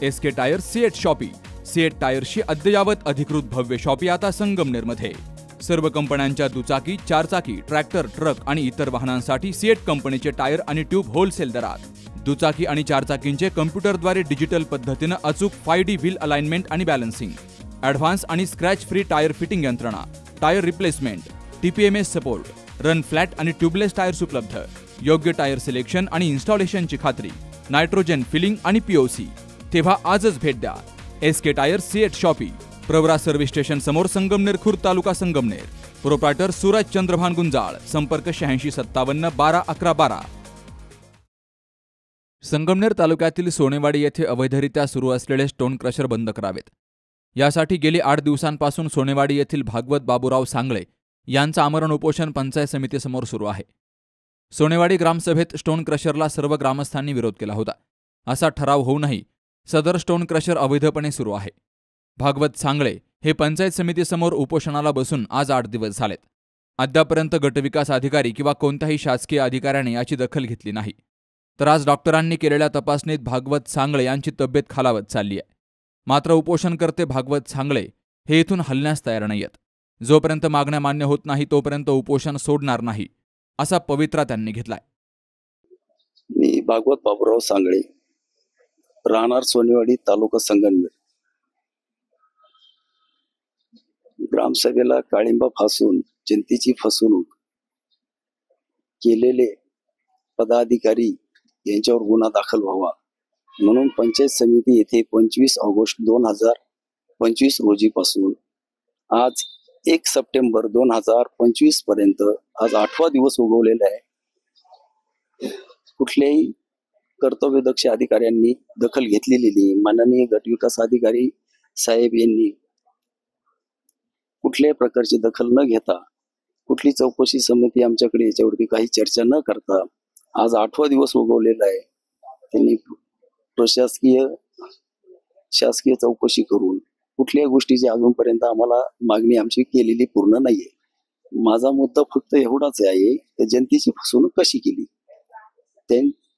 SK tyre CEAT shoppe. CEAT टायर्सची अद्ययावत अधिकृत भव्य शॉपी आता संगमनेरमध्ये. सर्व कंपन्यांच्या दुचाकी, चारचाकी, ट्रॅक्टर, ट्रक आणि इतर वाहनांसाठी सीएट कंपनीचे टायर आणि ट्यूब होलसेल दरात. दुचाकी आणि चारचाकींचे कम्प्युटरद्वारे डिजिटल पद्धतीने अचूक 5D व्हील अलाइनमेंट आणि बॅलन्सिंग, ॲडव्हान्स आणि स्क्रॅच फ्री टायर फिटिंग यंत्रणा, tyre replacement, TPMS support, run flat आणि ट्यूबलेस टायर्स उपलब्ध. योग्य टायर सिलेक्शन आणि इन्स्टॉलेशनची खात्री, नायट्रोजन फिलिंग आणि POC. तेव्हा आजच भेट द्या. S K tyre CEAT shoppe, Pravara service station समोर, संगमनेर खुर्द, तालुका संगमनेर. प्रोप्रायटर सूरज चंद्रभान गुंजाळ. संपर्क 8657 12 11 12. संगमनेर तालुक्यातील सोनेवाडी येथे अवैधरित्या सुरू असलेले स्टोन क्रशर बंद करावेत. यासाठी गेली 8 दिवसांपासून सोनेवाडी येथील भागवत बाबूराव सांगळे यांचं आमरण उपोषण पंचायत समितीसमोर सुरू आहे. सोनेवाडी ग्रामसभेत स्टोन क्रशरला सर्व ग्रामस्थांनी विरोध केला होता. असा ठराव होऊनही सदर स्टोन क्रशर अवैधपणे सुरू आहे. भागवत सांगळे हे पंचायत समितीसमोर उपोषणाला बसून आज 8 दिवस झालेत. अद्यापर्यंत गटविकास अधिकारी किंवा कोणत्याही शासकीय अधिकाऱ्याने याची दखल घेतली नाही. तर आज डॉक्टरांनी केलेल्या तपासणीत भागवत सांगळे यांची तब्येत खालावत चालली आहे. मात्र उपोषणकर्ते भागवत सांगळे हे इथून हलण्यास तयार नाहीयेत. जोपर्यंत मागण्या मान्य होत नाही तोपर्यंत उपोषण सोडणार नाही, असा पवित्रा त्यांनी घेतलाय. मी भागवत बाबूराव सांगळे, राहणार सोनेवाडी, तालुका संगमनेर. ग्रामसभेला काळिंबा फासून जनतेची फसवणूक केलेले पदाधिकारी यांच्यावर गुन्हा दाखल व्हावा म्हणून पंचायत समिती येथे 25 ऑगस्ट 2025 रोजीपासून आज 1 सप्टेंबर 2025 पर्यंत आज 8वा दिवस उगवलेला आहे. कुठल्याही कर्तव्यदक्ष अधिकाऱ्यांनी दखल घेतलेली नाही. माननीय गटविकास अधिकारी साहेब यांनी कुठल्याही प्रकारची दखल न घेता, कुठली चौकशी समिती आमच्याकडे याच्यावरती काही चर्चा न करता आज 8वा दिवस उगवलेला आहे. त्यांनी शासकीय चौकशी करून कुठल्याही गोष्टीची अजूनपर्यंत आम्हाला मागणी आमची केलेली पूर्ण नाहीये. माझा मुद्दा फक्त एवढाच आहे की जनतेची फसवणूक कशी केली.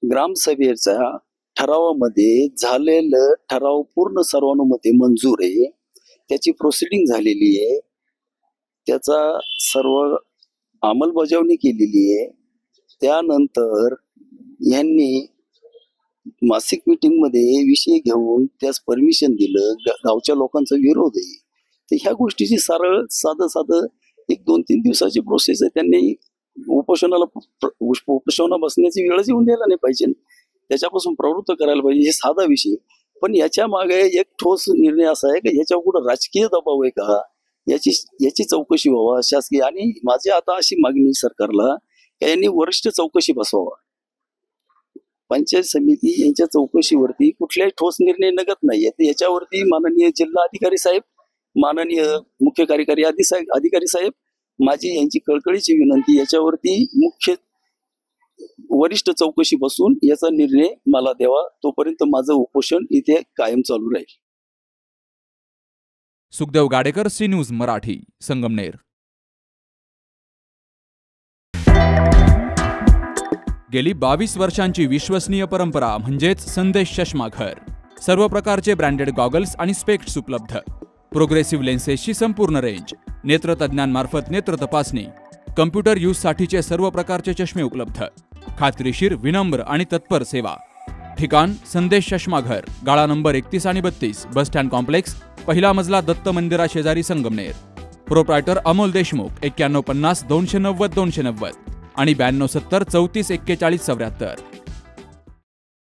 ग्रामसभेच्या ठरावामध्ये झालेलं ठराव पूर्ण सर्वानुमते मंजूर आहे. त्याची प्रोसिडिंग झालेली आहे. त्याचा सर्व अंमलबजावणी केलेली आहे. त्यानंतर यांनी मासिक मीटिंग मध्ये विषय घेऊन त्यास परमिशन दिलं. गावच्या लोकांचा विरोध आहे. तर ह्या गोष्टीची सरळ साधं 1-2-3 दिवसाची प्रोसेस आहे. त्यांनी उपोषणाला बसण्याची वेळच येऊन द्यायला नाही पाहिजे. त्याच्यापासून प्रवृत्त करायला पाहिजे. हे साधा विषय. पण याच्या मागे एक ठोस निर्णय असा आहे की याच्यावर कुठं राजकीय दबाव आहे का, याची चौकशी व्हावा शासकीय. आणि माझी आता अशी मागणी सरकारला की यांनी वरिष्ठ चौकशी बसवावा. पंचायत समिती यांच्या चौकशीवरती कुठल्याही ठोस निर्णय निघत नाहीये. याच्यावरती माननीय जिल्हा अधिकारी साहेब, माननीय मुख्य कार्यकारी अधिकारी साहेब, माझी यांची कळकळीची विनंती, याच्यावरती मुख्य वरिष्ठ चौकशी बसून याचा निर्णय मला द्यावा. तोपर्यंत माझं उपोषण इथे कायम चालू राहील. Sukhdev Gadekar, C news Marathi, Sangamner. गेली 22 वर्षांची विश्वसनीय परंपरा म्हणजेच संदेश चष्मा घर. सर्व प्रकारचे ब्रँडेड गॉगल्स आणि स्पेक्ट्स उपलब्ध. प्रोग्रेसिव्ह लेन्सेसची संपूर्ण रेंज. नेत्रतज्ञांमार्फत नेत्र तपासणी. कम्प्युटर यूजसाठीचे सर्व प्रकारचे चष्मे उपलब्ध. खात्रीशीर, विनम्र आणि तत्पर सेवा. ठिकाण संदेश चष्मा घर, गाळा नंबर 31 आणि 32, बस स्टँड कॉम्प्लेक्स, पहिला मजला, दत्त मंदिरा शेजारी, संगमनेर. प्रोप्रायटर अमोल देशमुख. 9150 290 290 आणि 9270 34 41 74.